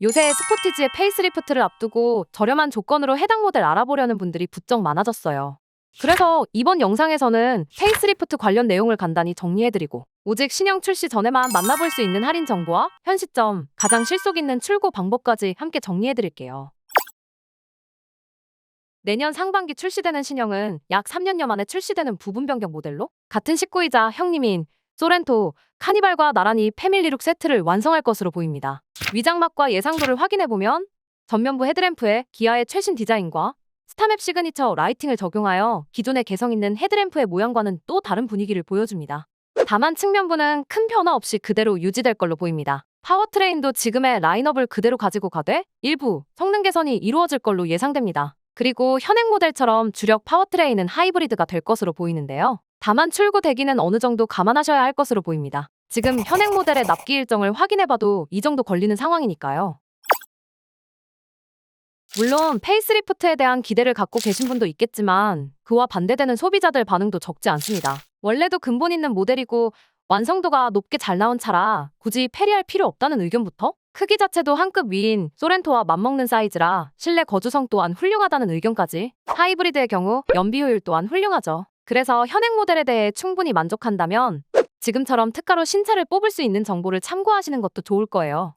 요새 스포티지의 페이스리프트를 앞두고 저렴한 조건으로 해당 모델 알아보려는 분들이 부쩍 많아졌어요. 그래서 이번 영상에서는 페이스리프트 관련 내용을 간단히 정리해드리고 오직 신형 출시 전에만 만나볼 수 있는 할인 정보와 현 시점 가장 실속 있는 출고 방법까지 함께 정리해드릴게요. 내년 상반기 출시되는 신형은 약 3년여 만에 출시되는 부분 변경 모델로 같은 식구이자 형님인 소렌토, 카니발과 나란히 패밀리룩 세트를 완성할 것으로 보입니다. 위장막과 예상도를 확인해보면 전면부 헤드램프에 기아의 최신 디자인과 스타맵 시그니처 라이팅을 적용하여 기존의 개성 있는 헤드램프의 모양과는 또 다른 분위기를 보여줍니다. 다만 측면부는 큰 변화 없이 그대로 유지될 걸로 보입니다. 파워트레인도 지금의 라인업을 그대로 가지고 가되 일부 성능 개선이 이루어질 걸로 예상됩니다. 그리고 현행 모델처럼 주력 파워트레인은 하이브리드가 될 것으로 보이는데요. 다만 출고 대기는 어느 정도 감안하셔야 할 것으로 보입니다. 지금 현행 모델의 납기 일정을 확인해봐도 이 정도 걸리는 상황이니까요. 물론 페이스리프트에 대한 기대를 갖고 계신 분도 있겠지만 그와 반대되는 소비자들 반응도 적지 않습니다. 원래도 근본 있는 모델이고 완성도가 높게 잘 나온 차라 굳이 페리할 필요 없다는 의견부터 크기 자체도 한 급 위인 소렌토와 맞먹는 사이즈라 실내 거주성 또한 훌륭하다는 의견까지 하이브리드의 경우 연비 효율 또한 훌륭하죠. 그래서 현행 모델에 대해 충분히 만족한다면 지금처럼 특가로 신차를 뽑을 수 있는 정보를 참고하시는 것도 좋을 거예요.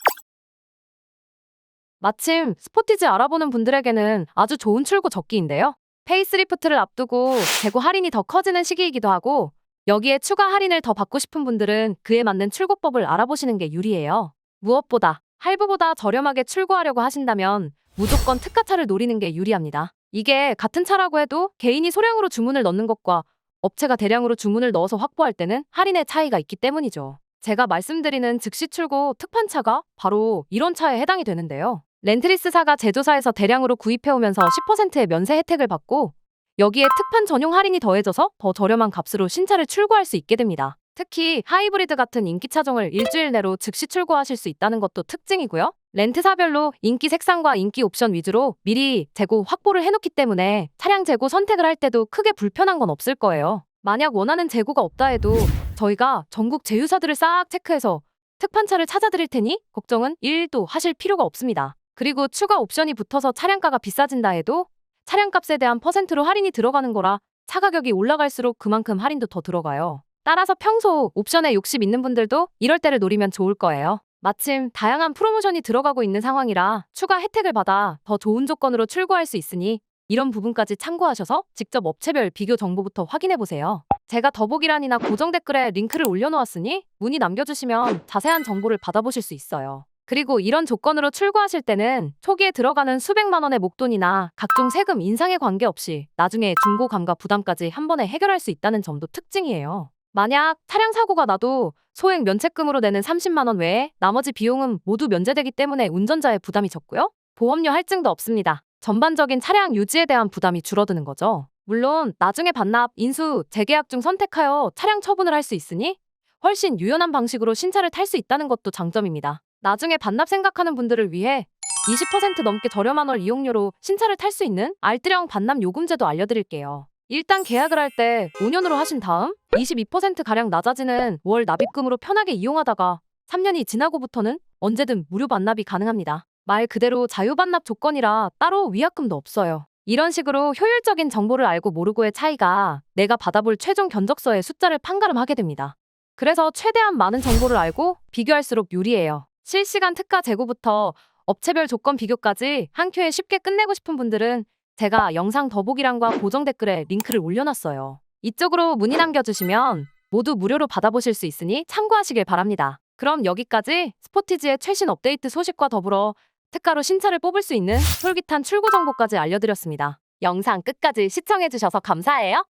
마침 스포티지 알아보는 분들에게는 아주 좋은 출고 적기인데요. 페이스리프트를 앞두고 재고 할인이 더 커지는 시기이기도 하고 여기에 추가 할인을 더 받고 싶은 분들은 그에 맞는 출고법을 알아보시는 게 유리해요. 무엇보다 할부보다 저렴하게 출고하려고 하신다면 무조건 특가차를 노리는 게 유리합니다. 이게 같은 차라고 해도 개인이 소량으로 주문을 넣는 것과 업체가 대량으로 주문을 넣어서 확보할 때는 할인의 차이가 있기 때문이죠. 제가 말씀드리는 즉시 출고 특판차가 바로 이런 차에 해당이 되는데요. 렌트리스사가 제조사에서 대량으로 구입해오면서 10%의 면세 혜택을 받고 여기에 특판 전용 할인이 더해져서 더 저렴한 값으로 신차를 출고할 수 있게 됩니다. 특히 하이브리드 같은 인기 차종을 일주일 내로 즉시 출고하실 수 있다는 것도 특징이고요. 렌트사별로 인기 색상과 인기 옵션 위주로 미리 재고 확보를 해놓기 때문에 차량 재고 선택을 할 때도 크게 불편한 건 없을 거예요. 만약 원하는 재고가 없다 해도 저희가 전국 제휴사들을 싹 체크해서 특판차를 찾아드릴 테니 걱정은 1도 하실 필요가 없습니다. 그리고 추가 옵션이 붙어서 차량가가 비싸진다 해도 차량값에 대한 퍼센트로 할인이 들어가는 거라 차 가격이 올라갈수록 그만큼 할인도 더 들어가요. 따라서 평소 옵션에 욕심 있는 분들도 이럴 때를 노리면 좋을 거예요. 마침 다양한 프로모션이 들어가고 있는 상황이라 추가 혜택을 받아 더 좋은 조건으로 출고할 수 있으니 이런 부분까지 참고하셔서 직접 업체별 비교 정보부터 확인해보세요. 제가 더보기란이나 고정 댓글에 링크를 올려놓았으니 문의 남겨주시면 자세한 정보를 받아보실 수 있어요. 그리고 이런 조건으로 출고하실 때는 초기에 들어가는 수백만 원의 목돈이나 각종 세금 인상에 관계없이 나중에 중고 감가 부담까지 한 번에 해결할 수 있다는 점도 특징이에요. 만약 차량 사고가 나도 소액 면책금으로 내는 30만 원 외에 나머지 비용은 모두 면제되기 때문에 운전자의 부담이 적고요. 보험료 할증도 없습니다. 전반적인 차량 유지에 대한 부담이 줄어드는 거죠. 물론 나중에 반납, 인수, 재계약 중 선택하여 차량 처분을 할 수 있으니 훨씬 유연한 방식으로 신차를 탈 수 있다는 것도 장점입니다. 나중에 반납 생각하는 분들을 위해 20% 넘게 저렴한 월 이용료로 신차를 탈 수 있는 알뜰형 반납 요금제도 알려드릴게요. 일단 계약을 할 때 5년으로 하신 다음 22%가량 낮아지는 월 납입금으로 편하게 이용하다가 3년이 지나고부터는 언제든 무료 반납이 가능합니다. 말 그대로 자유반납 조건이라 따로 위약금도 없어요. 이런 식으로 효율적인 정보를 알고 모르고의 차이가 내가 받아볼 최종 견적서의 숫자를 판가름하게 됩니다. 그래서 최대한 많은 정보를 알고 비교할수록 유리해요. 실시간 특가 재고부터 업체별 조건 비교까지 한 큐에 쉽게 끝내고 싶은 분들은 제가 영상 더보기란과 고정 댓글에 링크를 올려놨어요. 이쪽으로 문의 남겨주시면 모두 무료로 받아보실 수 있으니 참고하시길 바랍니다. 그럼 여기까지 스포티지의 최신 업데이트 소식과 더불어 특가로 신차를 뽑을 수 있는 솔깃한 출고 정보까지 알려드렸습니다. 영상 끝까지 시청해주셔서 감사해요.